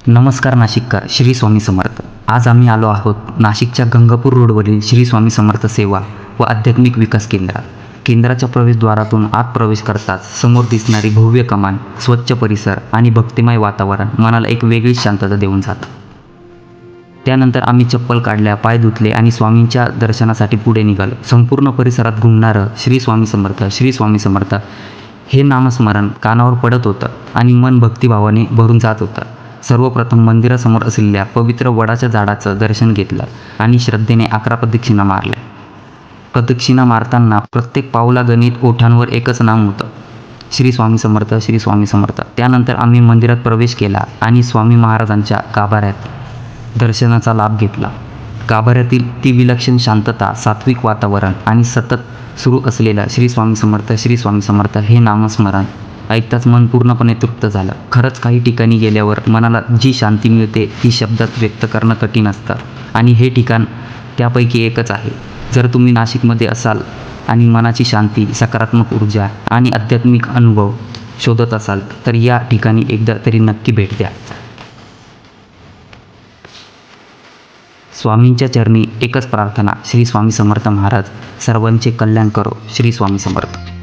नमस्कार नाशिककर, श्री स्वामी समर्थ. आज आम्ही आलो आहोत नाशिकच्या गंगापूर रोडवरील श्री स्वामी समर्थ सेवा व आध्यात्मिक विकास केंद्रात. केंद्राच्या प्रवेशद्वारातून आत प्रवेश करताच समोर दिसणारी भव्य कमान, स्वच्छ परिसर आणि भक्तिमय वातावरण मनाला एक वेगळीच शांतता देऊन जातं. त्यानंतर आम्ही चप्पल काढल्या, पाय धुतले आणि स्वामींच्या दर्शनासाठी पुढे निघालो. संपूर्ण परिसरात घुमणारं श्री स्वामी समर्थ, श्री स्वामी समर्थ हे नामस्मरण कानावर पडत होतं आणि मन भक्तिभावाने भरून जात होतं. सर्वप्रथम मंदिरासमोर असलेल्या पवित्र वडाच्या झाडाचं दर्शन घेतलं आणि श्रद्धेने 11 प्रदक्षिणा मारल्या. प्रदक्षिणा मारताना प्रत्येक पाऊलागणिक ओठांवर एकच नाम होतं, श्री स्वामी समर्थ, श्री स्वामी समर्थ. त्यानंतर आम्ही मंदिरात प्रवेश केला आणि स्वामी महाराजांच्या गाभाऱ्यात दर्शनाचा लाभ घेतला. गाभाऱ्यातील ती विलक्षण शांतता, सात्विक वातावरण आणि सतत सुरू असलेलं श्री स्वामी समर्थ, श्री स्वामी समर्थ हे नामस्मरण ऐकताच मन पूर्णपणे तृप्त झालं. खरंच काही ठिकाणी गेल्यावर मनाला जी शांती मिळते ती शब्दात व्यक्त करणं कठीण असतं आणि हे ठिकाण त्यापैकी एकच आहे. जर तुम्ही नाशिकमध्ये असाल आणि मनाची शांती, सकारात्मक ऊर्जा आणि आध्यात्मिक अनुभव शोधत असाल तर या ठिकाणी एकदा तरी नक्की भेट द्या. स्वामींच्या चरणी एकच प्रार्थना, श्री स्वामी समर्थ महाराज सर्वांचे कल्याण करो. श्री स्वामी समर्थ.